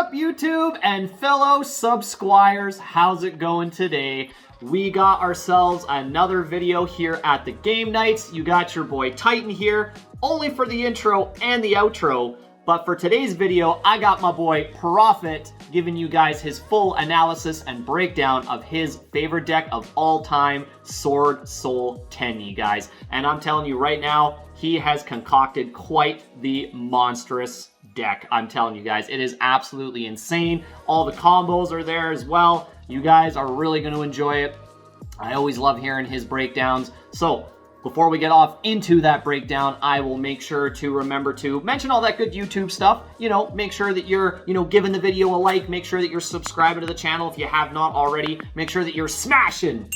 up, YouTube and fellow Squires? How's it going today? We got ourselves another video here at the game nights. You got your boy Titan here, only for the intro and the outro. But for today's video, I got my boy Prophet giving you guys his full analysis and breakdown of his favorite deck of all time, Swordsoul Tenyi, guys. And I'm telling you right now, he has concocted quite the monstrous deck. I'm telling you guys, it is absolutely insane. All the combos are there as well. You guys are really going to enjoy it. I always love hearing his breakdowns. So before we get off into that breakdown, I will make sure to remember to mention all that good YouTube stuff. You know, make sure that you're, giving the video a like. Make sure that you're subscribing to the channel if you have not already. Make sure that you're smashing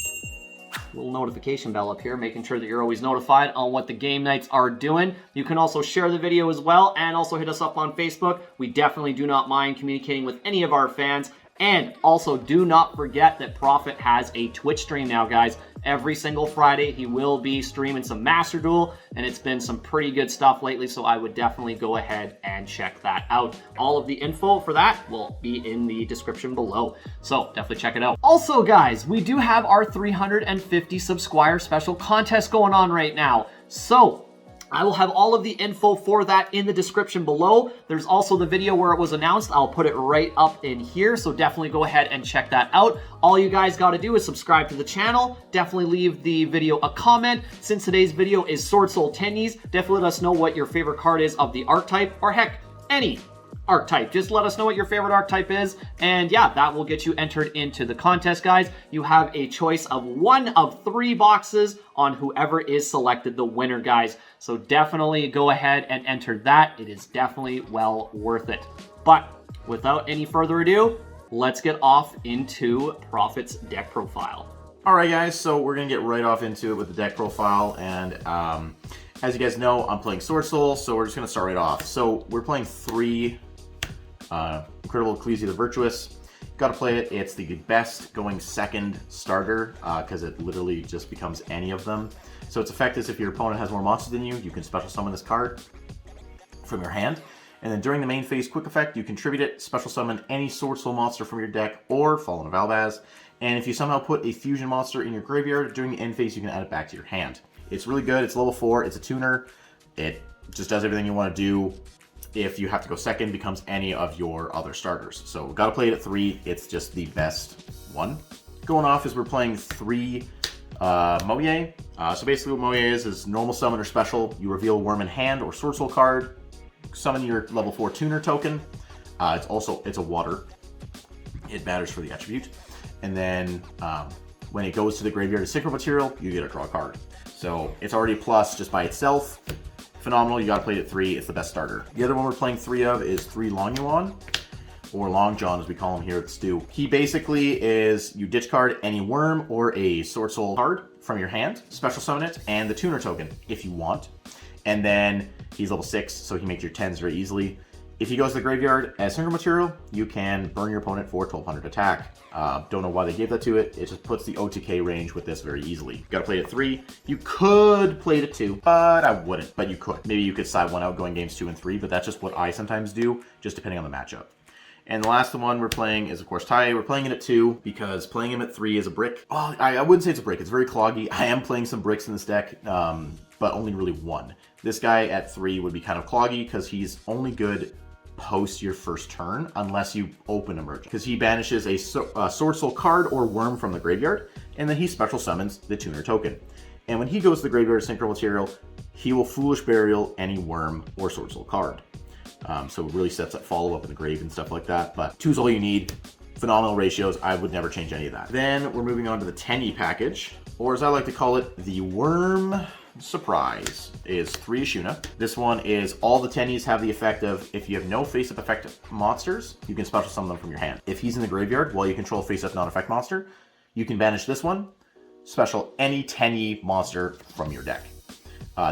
little notification bell up here, making sure that you're always notified on what the game nights are doing. You can also share the video as well, and also hit us up on Facebook. We definitely do not mind communicating with any of our fans. And also, do not forget that Prophet has a Twitch stream now, guys. Every single Friday, he will be streaming some Master Duel, and it's been some pretty good stuff lately, so I would definitely go ahead and check that out. All of the info for that will be in the description below, so definitely check it out. Also, guys, we do have our 350 Squire special contest going on right now, so I will have all of the info for that in the description below. There's also the video where it was announced. I'll put it right up in here, so definitely go ahead and check that out. All you guys got to do is subscribe to the channel. Definitely leave the video a comment. Since today's video is Swordsoul Tenyi's, definitely let us know what your favorite card is of the archetype, or heck, any archetype. Just let us know what your favorite archetype is, and yeah, that will get you entered into the contest, guys. You have a choice of one of 3 boxes on whoever is selected the winner, guys. So definitely go ahead and enter that. It is definitely well worth it. But without any further ado, let's get off into Prophet's deck profile. All right, guys, so we're gonna get right off into it with the deck profile, and as you guys know, I'm playing Swordsoul, so we're just gonna start right off. So we're playing 3 Incredible Ecclesia the Virtuous. Gotta play it. It's the best going second starter because it literally just becomes any of them. So its effect is if your opponent has more monsters than you can special summon this card from your hand. And then during the main phase quick effect, you contribute it, special summon any Swordsoul monster from your deck or Fallen of Albaz. And if you somehow put a fusion monster in your graveyard, during the end phase, you can add it back to your hand. It's really good. It's level 4. It's a tuner. It just does everything you want to do. If you have to go second, becomes any of your other starters. So gotta play it at 3. It's just the best one. Going off is we're playing 3 Moye. So basically what Moye is normal summon or special. You reveal a worm in hand or Swordsoul card. Summon your level 4 tuner token. It's a water. It matters for the attribute. And then when it goes to the graveyard as synchro material, you get to draw a card. So it's already a plus just by itself. Phenomenal. You gotta play it at 3. It's the best starter. The other one we're playing 3 of is 3 Long Yuan, or Long John as we call him here at Stu. He basically is, you ditch card any worm or a Swordsoul card from your hand, special summon it, and the tuner token if you want. And then he's level 6, so he makes your 10s very easily. If he goes to the graveyard as synchro material, you can burn your opponent for 1200 attack. Don't know why they gave that to it. It just puts the OTK range with this very easily. Gotta play it at 3. You could play it at 2, but I wouldn't. But you could. Maybe you could side one out going games 2 and 3, but that's just what I sometimes do, just depending on the matchup. And the last one we're playing is, of course, Tai. We're playing it at 2 because playing him at 3 is a brick. Well, I wouldn't say it's a brick. It's very cloggy. I am playing some bricks in this deck, but only really 1. This guy at 3 would be kind of cloggy because he's only good post your first turn unless you open Emergence, because he banishes a Swordsoul card or worm from the graveyard, and then he special summons the tuner token. And when he goes to the graveyard as synchro material, he will Foolish Burial any worm or Swordsoul card. So it really sets up follow-up in the grave and stuff like that, but 2 is all you need. Phenomenal ratios. I would never change any of that. Then we're moving on to the Tenyi package, or as I like to call it, the Worm Surprise. Is 3 Ashuna. This one is all the Tenyis have the effect of, if you have no face-up effect monsters, you can special summon them from your hand. If he's in the graveyard while you control face-up non-effect monster, you can banish this one, special any Tenyi monster from your deck.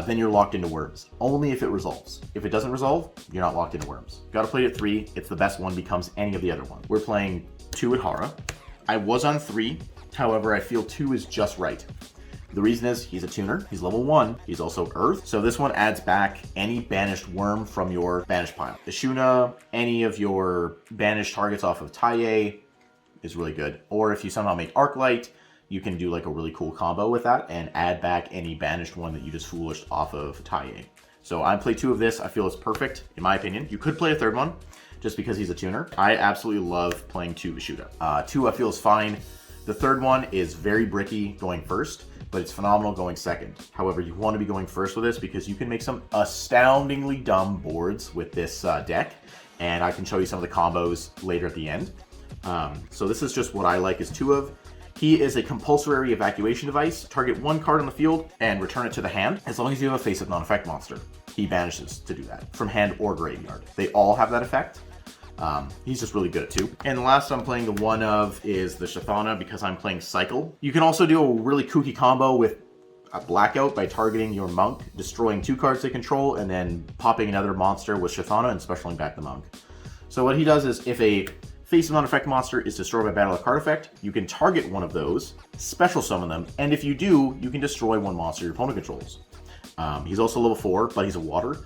Then you're locked into worms. Only if it resolves. If it doesn't resolve, you're not locked into worms. Gotta play it at 3. It's the best one, becomes any of the other ones. We're playing 2 at Hara. I was on 3. However, I feel 2 is just right. The reason is he's a tuner, he's level 1, he's also Earth. So this one adds back any banished worm from your banished pile. Ashuna, any of your banished targets off of Tenyi is really good. Or if you somehow make Arclight, you can do like a really cool combo with that and add back any banished one that you just foolished off of Tenyi. So I play 2 of this. I feel it's perfect, in my opinion. You could play a 3rd one, just because he's a tuner. I absolutely love playing 2 Vishuda. 2 I feel is fine. The 3rd one is very bricky going first, but it's phenomenal going second. However, you want to be going first with this because you can make some astoundingly dumb boards with this deck, and I can show you some of the combos later at the end. So this is just what I like is 2 of. He is a compulsory evacuation device. Target 1 card on the field and return it to the hand. As long as you have a face-up non-effect monster, he banishes to do that from hand or graveyard. They all have that effect. He's just really good at 2. And the last I'm playing the 1 of is the Shathana because I'm playing Cycle. You can also do a really kooky combo with a Blackout by targeting your Monk, destroying 2 cards they control, and then popping another monster with Shathana and specialing back the Monk. So what he does is if a face-up non-effect monster is destroyed by battle or card effect, you can target one of those, special summon them, and if you do, you can destroy 1 monster your opponent controls. He's also level 4, but he's a water,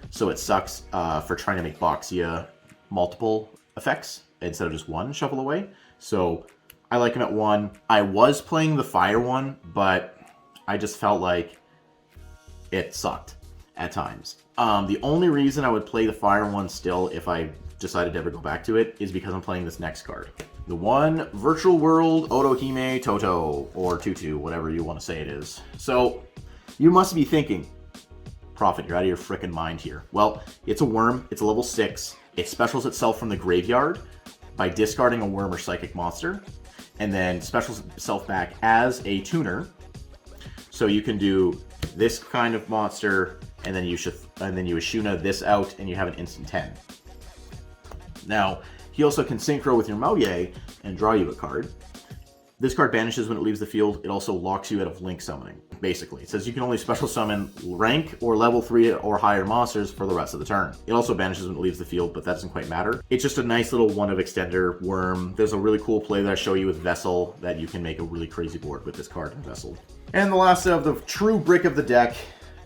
so it sucks for trying to make Boxia multiple effects instead of just 1 shuffle away. So I like him at 1. I was playing the fire one, but I just felt like it sucked at times. The only reason I would play the fire one still if I decided to ever go back to it is because I'm playing this next card. The 1 Virtual World Otohime Toto, or Tutu, whatever you want to say it is. So you must be thinking, Prophet, you're out of your frickin' mind here. Well, it's a worm, it's a level 6. It specials itself from the graveyard by discarding a worm or psychic monster, and then specials itself back as a tuner. So you can do this kind of monster, and then you Ashuna this out, and you have an instant 10. Now, he also can synchro with your Maoye and draw you a card. This card banishes when it leaves the field. It also locks you out of link summoning, basically. It says you can only special summon rank or level 3 or higher monsters for the rest of the turn. It also banishes when it leaves the field, but that doesn't quite matter. It's just a nice little 1 of extender worm. There's a really cool play that I show you with Vessel that you can make a really crazy board with this card and Vessel. And the last of the true brick of the deck,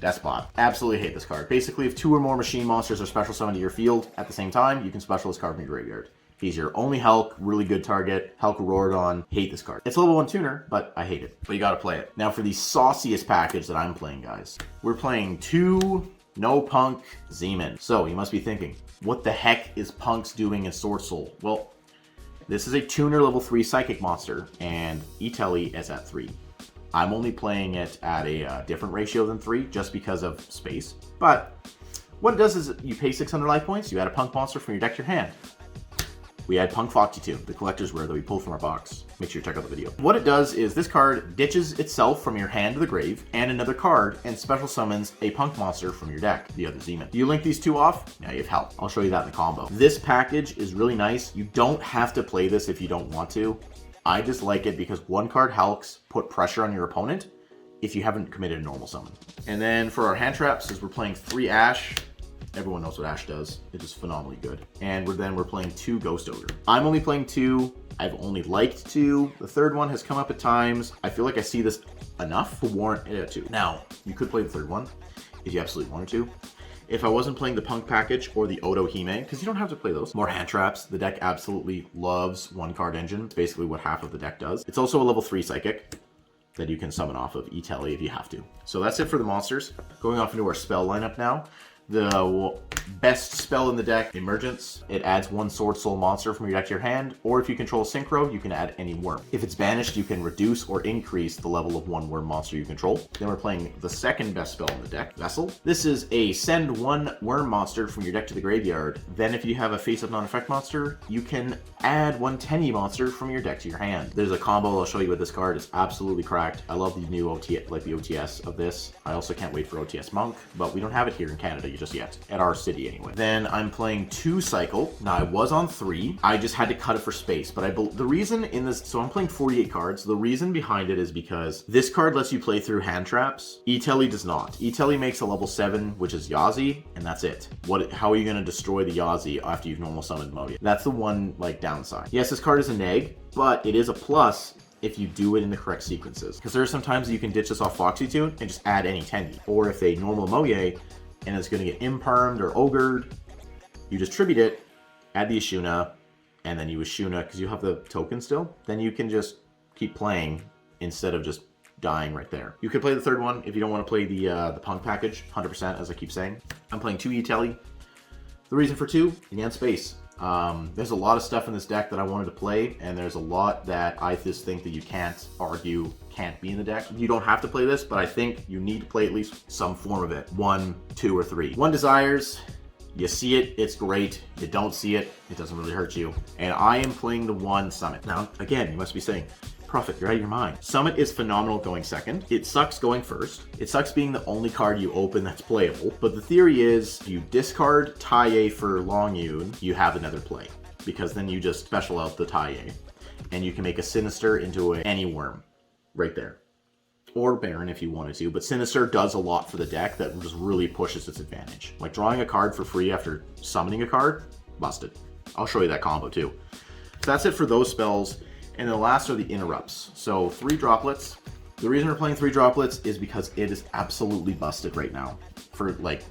Despot. Absolutely hate this card. Basically, if 2 or more machine monsters are special summoned to your field at the same time, you can special this card from your graveyard. He's your only Hulk, really good target. Hulk Rorodon, hate this card. It's a level 1 tuner, but I hate it. But you gotta play it. Now for the sauciest package that I'm playing, guys. We're playing 2 No Punk Zeman. So you must be thinking, what the heck is Punk's doing in Swordsoul? Well, this is a tuner level 3 psychic monster, and Itelli is at 3. I'm only playing it at a different ratio than 3, just because of space. But what it does is you pay 600 life points, you add a Punk monster from your deck to your hand. We add Punk Foxy, the collector's rare that we pulled from our box. Make sure you check out the video. What it does is this card ditches itself from your hand to the grave and another card and special summons a Punk monster from your deck, the other Zeman. Do you link these 2 off? Now you have help. I'll show you that in the combo. This package is really nice. You don't have to play this if you don't want to. I just like it because 1 card helps put pressure on your opponent if you haven't committed a normal summon. And then for our hand traps, is we're playing 3 Ash. Everyone knows what Ash does. It's just phenomenally good. And we're playing 2 Ghost Ogre. I'm only playing 2. I've only liked 2. The 3rd one has come up at times. I feel like I see this enough to warrant it at 2. Now, you could play the 3rd one if you absolutely wanted to. If I wasn't playing the Punk package or the Otohime, because you don't have to play those. More hand traps. The deck absolutely loves 1 card engine. It's basically what half of the deck does. It's also a level 3 psychic that you can summon off of Itelli if you have to. So that's it for the monsters. Going off into our spell lineup now. The best spell in the deck, Emergence. It adds 1 Swordsoul monster from your deck to your hand, or if you control Synchro, you can add any worm. If it's banished, you can reduce or increase the level of 1 worm monster you control. Then we're playing the second best spell in the deck, Vessel. This is a send 1 worm monster from your deck to the graveyard. Then if you have a face-up non-effect monster, you can add 1 Tenyi monster from your deck to your hand. There's a combo I'll show you with this card. It's absolutely cracked. I love the new OTS of this. I also can't wait for OTS Monk, but we don't have it here in Canada just yet, at our city anyway. Then I'm playing 2 Cycle. Now I was on 3. I just had to cut it for space, but the reason in this, so I'm playing 48 cards. The reason behind it is because this card lets you play through hand traps. Itelli does not. Itelli makes a level 7, which is Yazi, and that's it. How are you going to destroy the Yazi after you've normal summoned Modia? That's the one, like, downside. Yes, this card is a neg, but it is a plus if you do it in the correct sequences. Because there are some times that you can ditch this off Foxy Tune and just add any Tenyi. Or if a normal Moye and it's going to get impermed or ogred, you just tribute it, add the Ashuna, and then you Ashuna because you have the token still. Then you can just keep playing instead of just dying right there. You could play the third one if you don't want to play the P.U.N.K package, 100%, as I keep saying. I'm playing 2 Telly. The reason for 2, again, space. There's a lot of stuff in this deck that I wanted to play, and there's a lot that I just think that you can't argue can't be in the deck. You don't have to play this, but I think you need to play at least some form of it. 1, 2, or 3. 1 Desires, you see it, it's great. You don't see it, it doesn't really hurt you. And I am playing the 1 Summit. Now, again, you must be saying, Prophet, you're out of your mind. Summit is phenomenal going second. It sucks going first. It sucks being the only card you open that's playable. But the theory is you discard Taiye for Long Yun, you have another play. Because then you just special out the Taiye. And you can make a Sinister into any worm. Right there. Or Baron if you wanted to. But Sinister does a lot for the deck that just really pushes its advantage. Like drawing a card for free after summoning a card, busted. I'll show you that combo too. So that's it for those spells. And the last are the interrupts. So 3 droplets. The reason we're playing 3 droplets is because it is absolutely busted right now. For like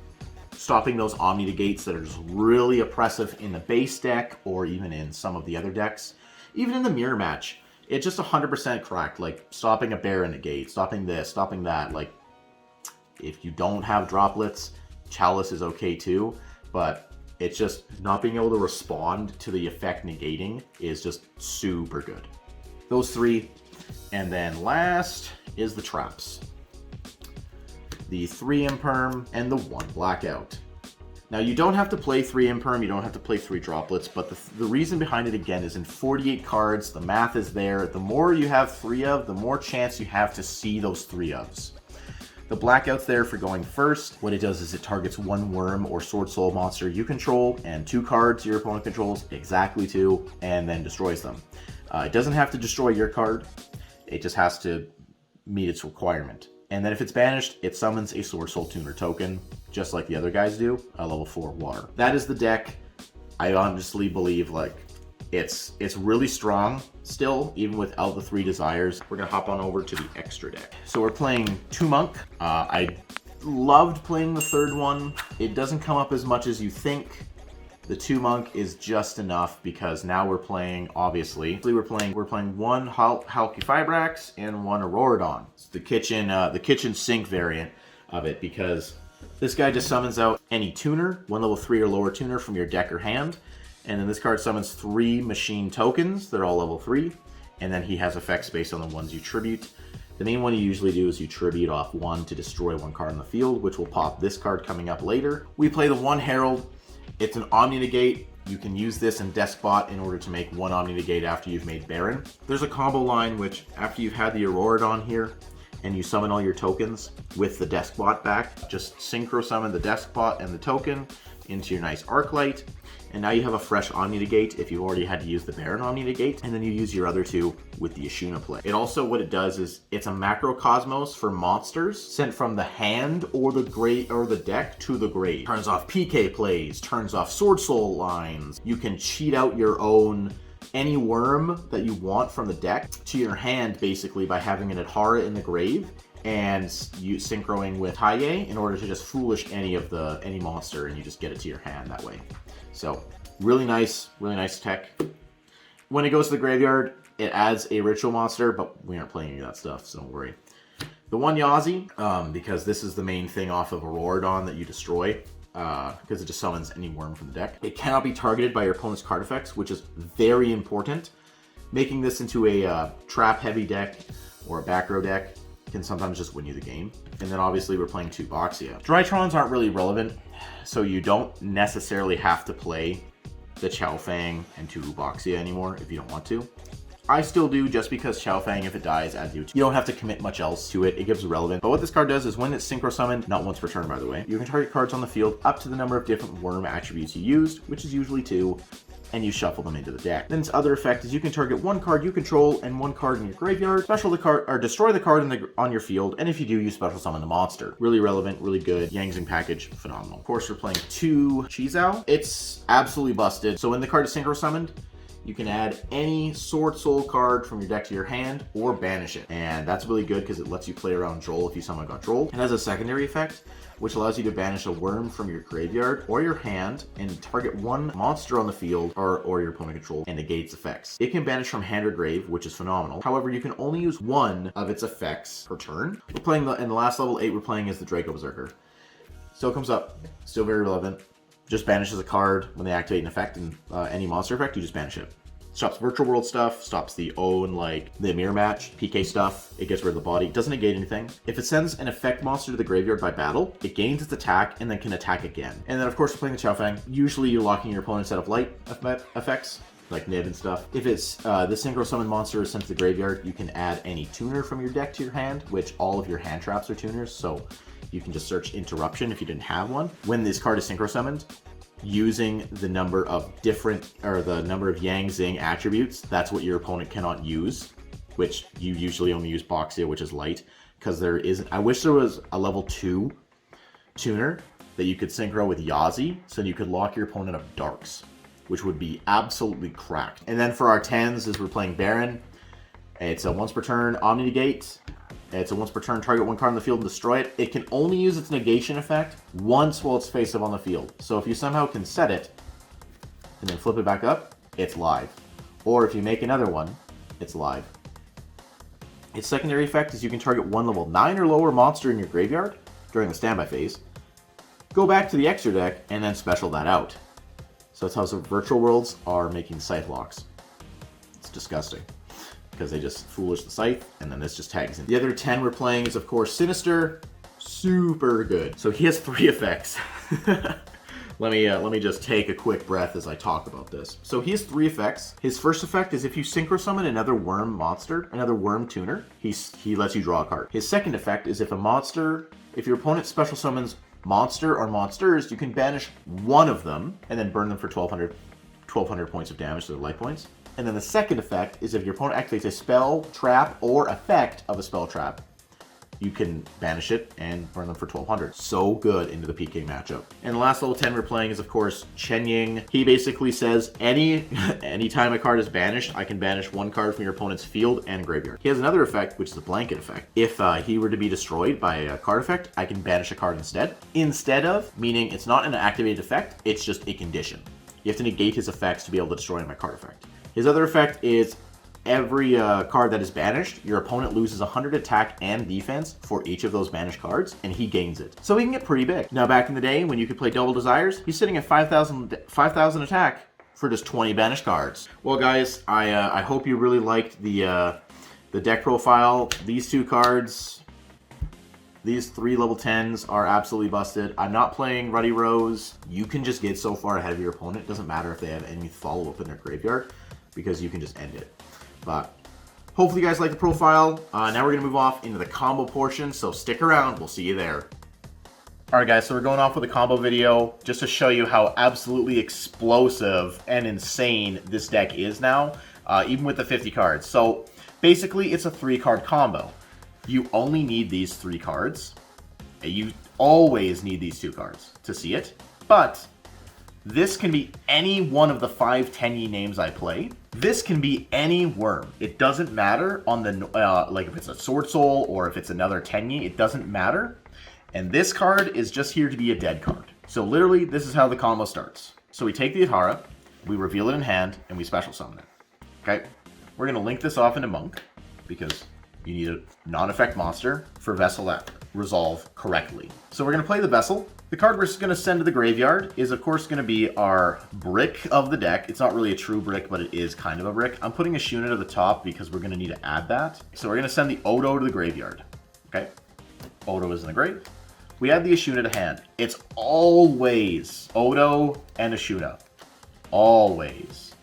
stopping those Omni Negates that are just really oppressive in the base deck or even in some of the other decks. Even in the mirror match, it's just 100% correct. Like stopping a Baron Negate, stopping this, stopping that. Like if you don't have droplets, Chalice is okay too. But it's just not being able to respond to the effect negating is just super good. Those 3. And then last is the traps. The 3 Imperm and the 1 Blackout. Now you don't have to play 3 Imperm, you don't have to play 3 droplets, but the reason behind it again is in 48 cards, the math is there. The more you have 3 of, the more chance you have to see those 3 ofs. The Blackout's there for going first. What it does is it targets 1 worm or sword soul monster you control and 2 cards your opponent controls, exactly 2, and then destroys them. It doesn't have to destroy your card. It just has to meet its requirement. And then if it's banished, it summons a Swordsoul Tuner token, just like the other guys do, a level 4 water. That is the deck. I honestly believe like it's really strong still, even without the 3 Desires. We're gonna hop on over to the extra deck. So we're playing 2 Monk. I loved playing the third one. It doesn't come up as much as you think. The 2 Monk is just enough because now we're playing, obviously, we're playing 1 Halki Fibrax and 1 Auroradon. It's the kitchen sink variant of it because this guy just summons out any tuner, 1 level 3 or lower tuner from your deck or hand. And then this card summons 3 machine tokens. They're all level 3. And then he has effects based on the ones you tribute. The main one you usually do is you tribute off 1 to destroy 1 card on the field, which will pop this card coming up later. We play the 1 Herald. It's an Omni Negate. You can use this in Deskbot in order to make 1 Omni Negate after you've made Baron. There's a combo line which, after you've had the Auroradon here, and you summon all your tokens with the Deskbot back, just synchro summon the Deskbot and the token into your nice Arclight. And now you have a fresh Omni Negate if you already had to use the Baron Omni Negate, and then you use your other 2 with the Ashuna play. It also, what it does is, it's a Macrocosmos for monsters sent from the hand or the deck to the grave. Turns off P.U.N.K plays, turns off Sword Soul lines. You can cheat out your own any worm that you want from the deck to your hand basically by having an Adhara in the grave and you synchroing with Taiye in order to just foolish any monster, and you just get it to your hand that way. So really nice tech. When it goes to the graveyard, it adds a ritual monster, but we aren't playing any of that stuff, so don't worry. The 1 Yazi, because this is the main thing off of Auroradon that you destroy, because it just summons any worm from the deck. It cannot be targeted by your opponent's card effects, which is very important. Making this into a trap-heavy deck or a back row deck can sometimes just win you the game. And then obviously we're playing 2 Boxia. Drytrons aren't really relevant, so you don't necessarily have to play the Chow Fang and 2 Boxia anymore if you don't want to. I still do, just because Chow Fang, if it dies, adds you. You don't have to commit much else to it. It gives relevant. But what this card does is when it's synchro summoned, not once per turn by the way, you can target cards on the field up to the number of different worm attributes you used, which is usually 2, and you shuffle them into the deck. Then its other effect is you can target 1 card you control and 1 card in your graveyard, special the card, or destroy the card on your field, and if you do, you special summon the monster. Really relevant, really good. Yangzing package, phenomenal. Of course, we're playing 2 Chizao. It's absolutely busted. So when the card is synchro summoned, you can add any Swordsoul card from your deck to your hand or banish it. And that's really good because it lets you play around Droll if you somehow got Droll. It has a secondary effect, which allows you to banish a worm from your graveyard or your hand and target one monster on the field or your opponent controls and negates effects. It can banish from hand or grave, which is phenomenal. However, you can only use one of its effects per turn. We're playing in the last level 8, we're playing as the Draco Berserker. Still comes up, still very relevant. Just banishes a card when they activate an effect, and any monster effect, you just banish it. Stops virtual world stuff, stops the O and like the mirror match, PK stuff. It gets rid of the body, it doesn't negate anything. If it sends an effect monster to the graveyard by battle, it gains its attack and then can attack again. And then of course we're playing the Xiaofeng. Usually you're locking your opponent's set of light effects, like Nib and stuff. If it's the synchro summon monster is sent to the graveyard, you can add any tuner from your deck to your hand, which all of your hand traps are tuners, so you can just search interruption if you didn't have one. When this card is synchro summoned, using the number of the number of Yang Zing attributes, that's what your opponent cannot use, which you usually only use Boxia, which is light, because there isn't. I wish there was a level 2 tuner that you could synchro with Yazi, so you could lock your opponent of Darks, which would be absolutely cracked. And then for our 10s, as we're playing Baron, it's a once per turn Omni Negate. It's a once per turn, target one card on the field and destroy it. It can only use its negation effect once while it's face up on the field. So if you somehow can set it and then flip it back up, it's live. Or if you make another one, it's live. Its secondary effect is you can target one level 9 or lower monster in your graveyard during the standby phase, go back to the extra deck, and then special that out. So that's how some virtual worlds are making scythe locks. It's disgusting, because they just foolish the scythe, and then this just tags in. The other 10 we're playing is, of course, Sinister. Super good. So he has 3 effects. Let me just take a quick breath as I talk about this. So he has 3 effects. His first effect is if you synchro summon another worm monster, another worm tuner, he lets you draw a card. His second effect is if your opponent special summons monster or monsters, you can banish one of them and then burn them for 1200 points of damage to their life points. And then the second effect is if your opponent activates a spell, trap, or effect of a spell trap, you can banish it and burn them for 1200. So good into the PK matchup. And the last level 10 we're playing is, of course, Chen Ying. He basically says anytime a card is banished, I can banish one card from your opponent's field and graveyard. He has another effect, which is the blanket effect. If he were to be destroyed by a card effect, I can banish a card instead. Instead of, meaning it's not an activated effect, it's just a condition. You have to negate his effects to be able to destroy my card effect. His other effect is every card that is banished, your opponent loses 100 attack and defense for each of those banished cards, and he gains it. So he can get pretty big. Now, back in the day when you could play Double Desires, he's sitting at 5,000 attack for just 20 banished cards. Well, guys, I hope you really liked the deck profile. These 2 cards, these 3 level 10s are absolutely busted. I'm not playing Ruddy Rose. You can just get so far ahead of your opponent. It doesn't matter if they have any follow-up in their graveyard, because you can just end it. But hopefully you guys like the profile. Now we're going to move off into the combo portion, so stick around. We'll see you there. Alright guys, so we're going off with a combo video just to show you how absolutely explosive and insane this deck is now, even with the 50 cards. So basically it's a 3-card combo. You only need these 3 cards. You always need these 2 cards to see it, but this can be any one of the 5 Tenyi names I play. This can be any worm. It doesn't matter on the, like if it's a Swordsoul or if it's another Tenyi, it doesn't matter. And this card is just here to be a dead card. So literally, this is how the combo starts. So we take the Adhara, we reveal it in hand, and we special summon it. Okay? We're gonna link this off into Monk, because you need a non-effect monster for Vessel that resolve correctly. So we're gonna play the Vessel. The card we're gonna send to the graveyard is of course gonna be our brick of the deck. It's not really a true brick, but it is kind of a brick. I'm putting a Shuna to the top because we're gonna need to add that. So we're gonna send the Odo to the graveyard. Okay? Odo is in the grave. We add the Ashuna to hand. It's always Odo and Ashuna. Always.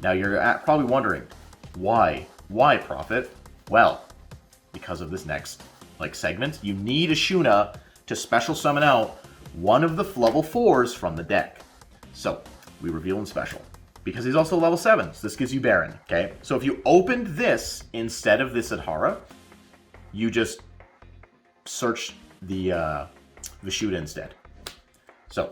Now you're probably wondering, why? Why, Prophet? Well, because of this next segment. You need Ashuna to special summon out one of the level 4s from the deck. So we reveal and special. Because he's also level 7, so this gives you Baron, okay? So if you opened this instead of this Adhara, you just search the Vishuddha instead. So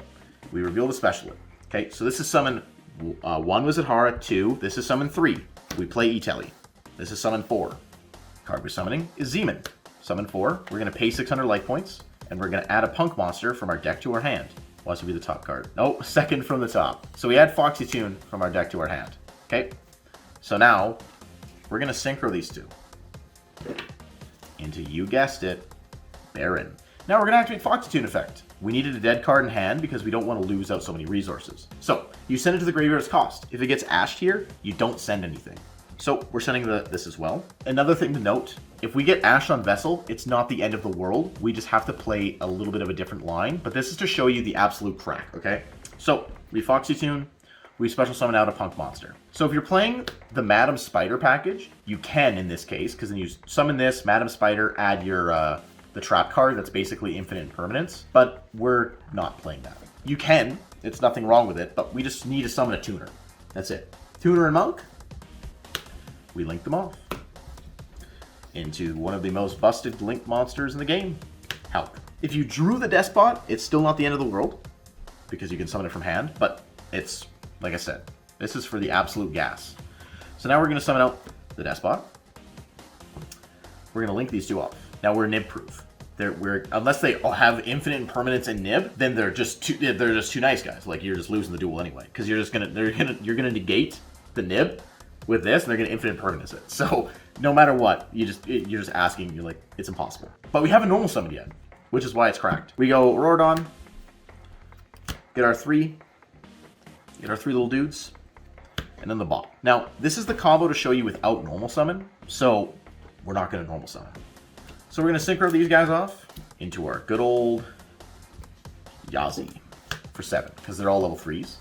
we reveal the special. Okay, so this is summon 1 was Adhara, 2, this is summon 3. We play Itelli. This is summon 4. Card we're summoning is Zeman. Summon 4, we're going to pay 600 life points, and we're going to add a P.U.N.K monster from our deck to our hand. Wants to be the top card. No, second from the top. So we add Foxy Tune from our deck to our hand. Okay, so now we're going to synchro these two into, you guessed it, Baron. Now we're going to activate Foxy Tune effect. We needed a dead card in hand because we don't want to lose out so many resources. So you send it to the graveyard as cost. If it gets ashed here, you don't send anything. So we're sending this as well. Another thing to note, if we get ashed on Vessel, it's not the end of the world. We just have to play a little bit of a different line, but this is to show you the absolute crack, okay? So we Foxy Tune, we special summon out a P.U.N.K monster. So if you're playing the Madam Spider package, you can in this case, because then you summon this, Madam Spider, add your the trap card that's basically infinite impermanence, but we're not playing that. You can, it's nothing wrong with it, but we just need to summon a tuner. That's it. Tuner and Monk, we link them off into one of the most busted link monsters in the game, Help. If you drew the Despot, it's still not the end of the world, because you can summon it from hand, but it's, like I said, this is for the absolute gas. So now we're going to summon out the Despot. We're going to link these two off. Now we're nib proof. Unless they have infinite impermanence and nib, then they're just too nice guys. Like, you're just losing the duel anyway, because you're gonna negate the nib with this, and they're gonna infinite impermanence it. So no matter what, you're just asking. You're like, it's impossible. But we haven't normal summoned yet, which is why it's cracked. We go Rorodon, get our three little dudes, and then the bot. Now this is the combo to show you without normal summon. So we're not gonna normal summon. So we're going to synchro these guys off into our good old Yazi for 7, because they're all level 3s,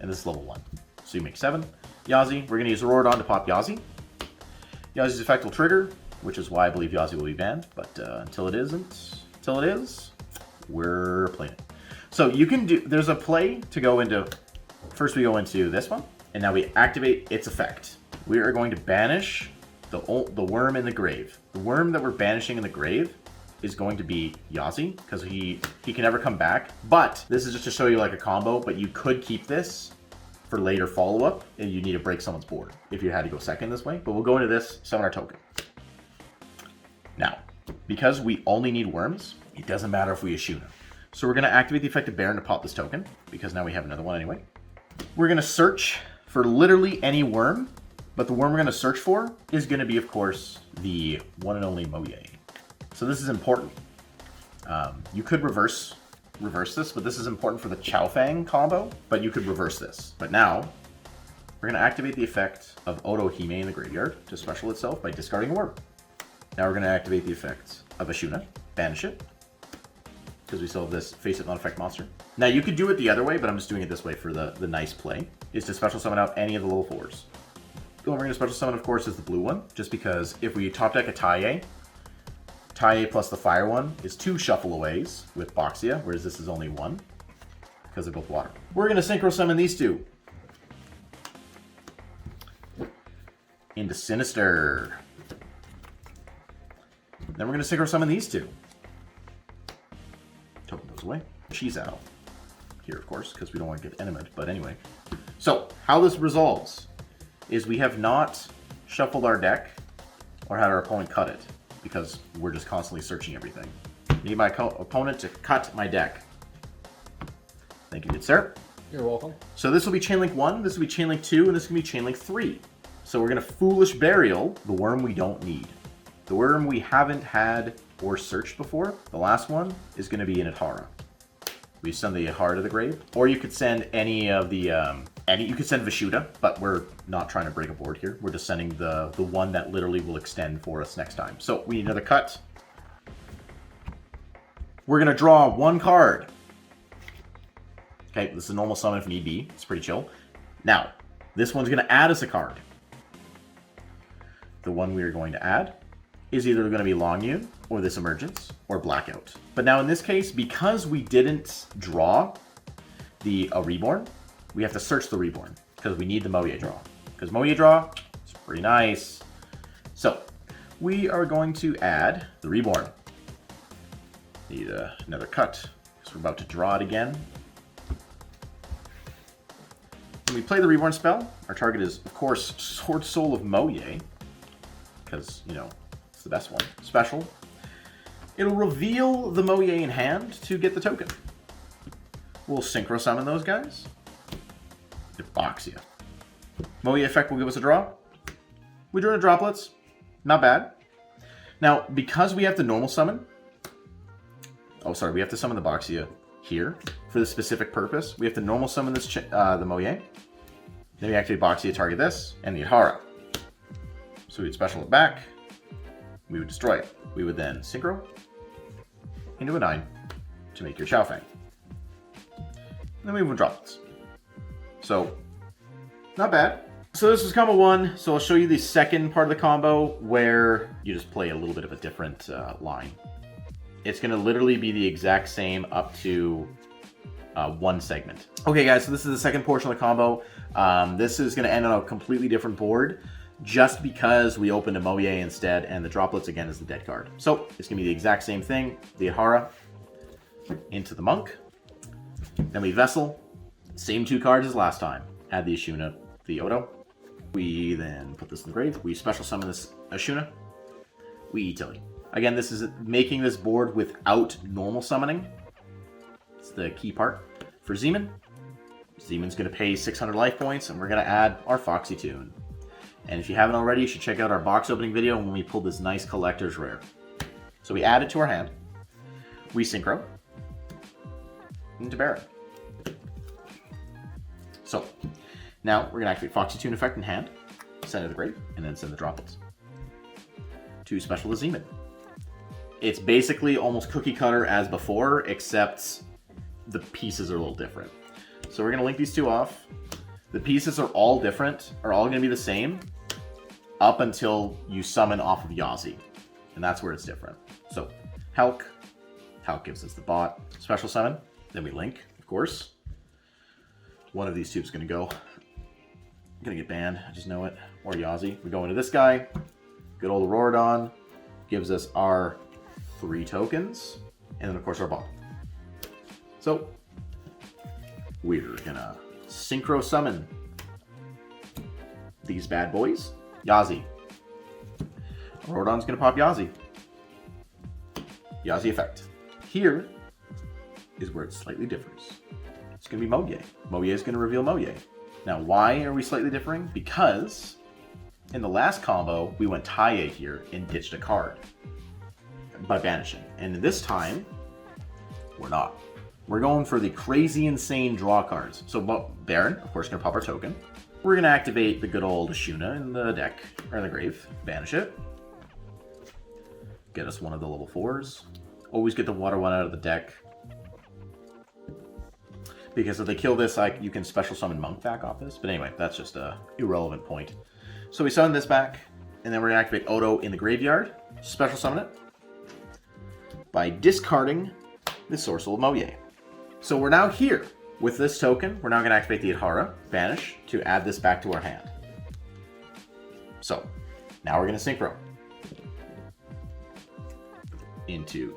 and this is level 1. So you make 7. Yazi, we're going to use Rorodon to pop Yazi. Yazi's effect will trigger, which is why I believe Yazi will be banned, but until it is, we're playing it. So you can do, there's a play to go into, first we go into this one, and now we activate its effect. We are going to banish the worm in the grave. The worm that we're banishing in the grave is going to be Yazi, because he can never come back. But this is just to show you like a combo, but you could keep this for later follow-up, and you need to break someone's board if you had to go second this way. But we'll go into this, summon our token. Now, because we only need worms, it doesn't matter if we eschew them. So we're going to activate the effect of Baron to pop this token, because now we have another one anyway. We're going to search for literally any worm, but the worm we're going to search for is going to be, of course, the one and only Moye. So this is important. You could reverse this, but this is important for the Chow Fang combo, but you could reverse this. But now, we're going to activate the effect of Otohime in the graveyard to special itself by discarding a worm. Now we're going to activate the effect of Ashuna, banish it, because we still have this face it non-effect monster. Now you could do it the other way, but I'm just doing it this way for the nice play, is to special summon out any of the level 4s. The one we're going to special summon, of course, is the blue one, just because if we top deck a Taie plus the fire one is 2 shuffle aways with Boxia, whereas this is only 1, because they're both water. We're going to synchro summon these two into Sinister. Then we're going to synchro summon these two. Token goes away. She's out. Here, of course, because we don't want to get enemies, but anyway. So, how this resolves is we have not shuffled our deck or had our opponent cut it, because we're just constantly searching everything. Need my opponent to cut my deck. Thank you, good sir. You're welcome. So this will be Chain Link 1, this will be Chain Link 2, and this will be Chain Link 3. So we're going to Foolish Burial the worm we don't need. The worm we haven't had or searched before, the last one, is going to be an Atara. We send the Atara to the grave, or you could send any of the, you could send Vishuda, but we're not trying to break a board here. We're just sending the one that literally will extend for us next time. So we need another cut. We're going to draw 1 card. Okay, this is a normal summon if need be. It's pretty chill. Now, this one's going to add us a card. The one we are going to add is either going to be Long Yun, or this Emergence, or Blackout. But now in this case, because we didn't draw a Reborn, we have to search the Reborn, because we need the Moye draw. Because Moye draw is pretty nice. So, we are going to add the Reborn. Need another cut, because we're about to draw it again. When we play the Reborn spell, our target is, of course, Swordsoul of Moye, because, you know, it's the best one. Special. It'll reveal the Moye in hand to get the token. We'll Synchro Summon those guys. Yugioh. Moye effect will give us a draw. We drew in droplets. Not bad. Now, because we have to normal summon... Oh, sorry, we have to summon the Boxia here for this specific purpose. We have to normal summon this the Moye. Then we activate Boxia, target this, and the Adhara. So we'd special it back. We would destroy it. We would then Synchro into a 9 to make your Chow Fang. And then we move droplets. So, not bad. So this is combo 1. So I'll show you the second part of the combo where you just play a little bit of a different line. It's going to literally be the exact same up to one segment. Okay guys, so this is the second portion of the combo. This is going to end on a completely different board just because we opened a Moye instead, and the droplets again is the dead card. So it's going to be the exact same thing. The Adhara into the Monk. Then we Vessel. Same 2 cards as last time. Add the Ashuna, the Odo. We then put this in the grave. We special summon this Ashuna. We Tilly. Again, this is making this board without normal summoning. It's the key part. For Zeman, Zeman's going to pay 600 life points, and we're going to add our Foxy Tune. And if you haven't already, you should check out our box opening video when we pulled this nice collector's rare. So we add it to our hand. We Synchro into Baron. So now we're going to activate Foxy Tune effect in hand, send it to the grave, and then send the droplets. To special the Zeman. It's basically almost cookie cutter as before, except the pieces are a little different. So we're going to link these 2 off. The pieces are all different, are all going to be the same, up until you summon off of Yazi. And that's where it's different. So, P.U.N.K. P.U.N.K gives us the bot. Special summon. Then we link, of course. One of these 2 is going to go. I'm going to get banned, I just know it. Or Yazi. We go into this guy. Good old Auroradon. Gives us our 3 tokens. And then, of course, our bot. So, we're going to Synchro Summon these bad boys. Yazi. Auroradon's going to pop Yazi. Yazi effect. Here is where it slightly differs. It's going to be Moye. Moye is going to reveal Moye. Now, why are we slightly differing? Because in the last combo, we went Taie here and ditched a card by banishing. And this time, we're not. We're going for the crazy, insane draw cards. So Baron, of course, going to pop our token. We're going to activate the good old Ashuna in the deck, or in the grave. Banish it. Get us one of the level 4s. Always get the water one out of the deck. Because if they kill this, you can special summon Monk back off this. But anyway, that's just a irrelevant point. So we summon this back, and then we're going to activate Odo in the graveyard. Special summon it by discarding the Swordsoul Moye. So we're now here with this token. We're now going to activate the Adhara, banish, to add this back to our hand. So now we're going to Synchro into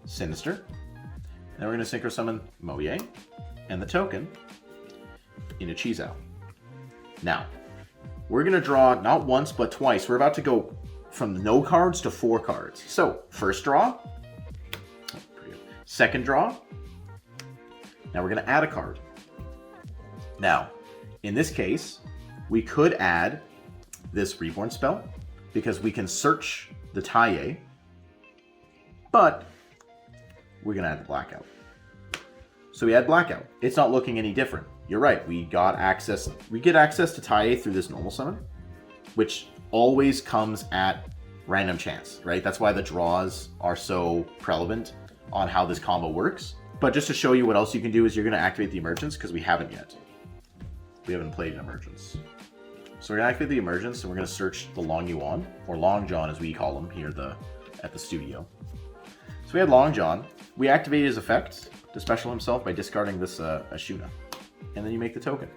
Sinister. And then we're going to Synchro summon Moye and the token into Yugioh. Now, we're going to draw not once but twice. We're about to go from no cards to 4 cards. So, first draw. Second draw. Now we're going to add a card. Now, in this case, we could add this Reborn spell because we can search the Taie, but we're going to add the Blackout. So we add Blackout. It's not looking any different. You're right, we get access to Taie through this normal summon, which always comes at random chance, right? That's why the draws are so prevalent on how this combo works. But just to show you what else you can do is you're going to activate the Emergence, because we haven't yet. We haven't played an Emergence. So we're going to activate the Emergence, and we're going to search the Long Yuan, or Long John as we call him here at the studio. So we had Long John. We activate his effect to special himself by discarding this Ashuna. And then you make the token.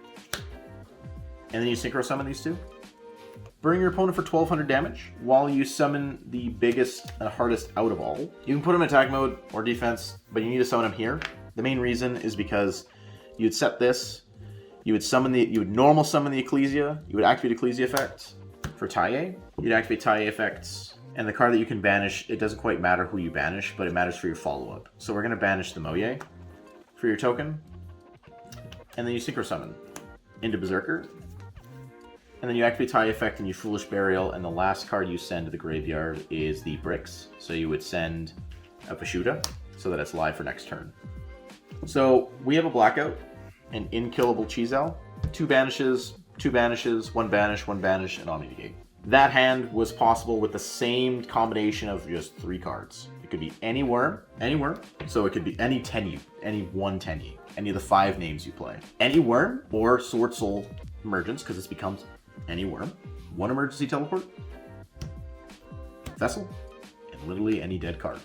And then you Synchro Summon these 2. Bring your opponent for 1200 damage while you summon the biggest and hardest out of all. You can put him in attack mode or defense, but you need to summon him here. The main reason is because you'd set this, You would normal summon the Ecclesia. You would activate Ecclesia effects. For Tenyi, you'd activate Tenyi effects. And the card that you can banish, it doesn't quite matter who you banish, but it matters for your follow-up. So we're going to banish the Moye for your token. And then you Synchro Summon into Berserker. And then you activate Tenyi effect and you Foolish Burial. And the last card you send to the graveyard is the Bricks. So you would send a Pashuta so that it's live for next turn. So we have a Blackout, an Inkillable Chizel, 2 banishes, 2 banishes, 1 banish, 1 banish, and Omni Negate. That hand was possible with the same combination of just 3 cards. It could be any worm, so it could be any Tenyi, any one Tenyi, any of the 5 names you play. Any worm or Swordsoul Emergence, because this becomes any worm, 1 emergency teleport, Vessel, and literally any dead card.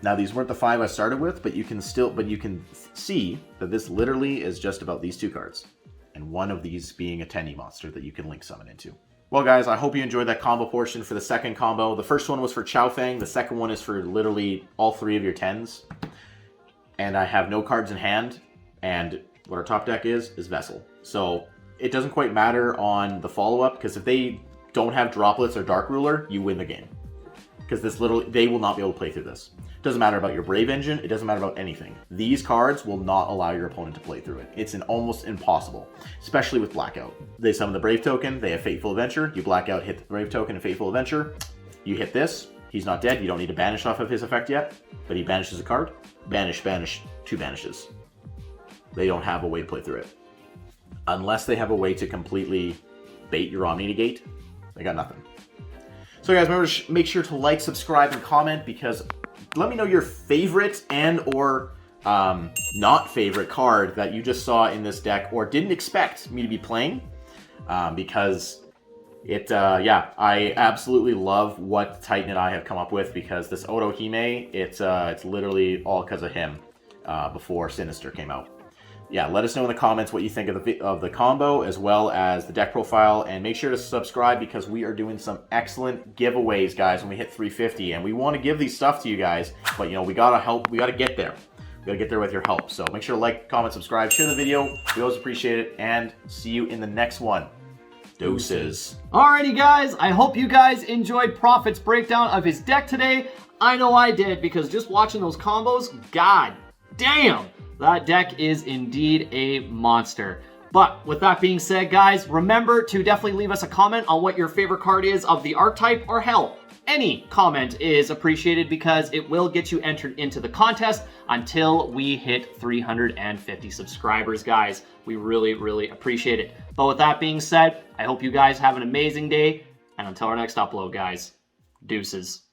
Now these weren't the 5 I started with, but you can see that this literally is just about these 2 cards. And one of these being a Tenyi monster that you can link summon into. Well guys, I hope you enjoyed that combo portion for the second combo. The first one was for Chaofeng, the second one is for literally all 3 of your 10s. And I have no cards in hand, and what our top deck is Vessel. So it doesn't quite matter on the follow-up, because if they don't have Droplets or Dark Ruler, you win the game. Because they will not be able to play through this. It doesn't matter about your Brave Engine, it doesn't matter about anything. These cards will not allow your opponent to play through it. It's almost impossible, especially with Blackout. They summon the Brave token, they have Fateful Adventure, you Blackout, hit the Brave token and Fateful Adventure, you hit this, he's not dead, you don't need to banish off of his effect yet, but he banishes a card, banish, 2 banishes. They don't have a way to play through it. Unless they have a way to completely bait your Omni Negate, they got nothing. So guys, remember to make sure to like, subscribe, and comment, because let me know your favorite and or not favorite card that you just saw in this deck or didn't expect me to be playing, because I absolutely love what Titan and I have come up with, because this Otohime, it's literally all because of him before Sinister came out. Yeah, let us know in the comments what you think of the combo, as well as the deck profile, and make sure to subscribe, because we are doing some excellent giveaways, guys, when we hit 350, and we want to give these stuff to you guys, but you know, we gotta get there. We gotta get there with your help. So make sure to like, comment, subscribe, share the video. We always appreciate it, and see you in the next one. Deuces. Alrighty guys, I hope you guys enjoyed Prophet's breakdown of his deck today. I know I did, because just watching those combos, god damn! That deck is indeed a monster. But with that being said, guys, remember to definitely leave us a comment on what your favorite card is of the archetype, or hell, any comment is appreciated, because it will get you entered into the contest until we hit 350 subscribers, guys. We really, really appreciate it. But with that being said, I hope you guys have an amazing day, and until our next upload, guys, deuces.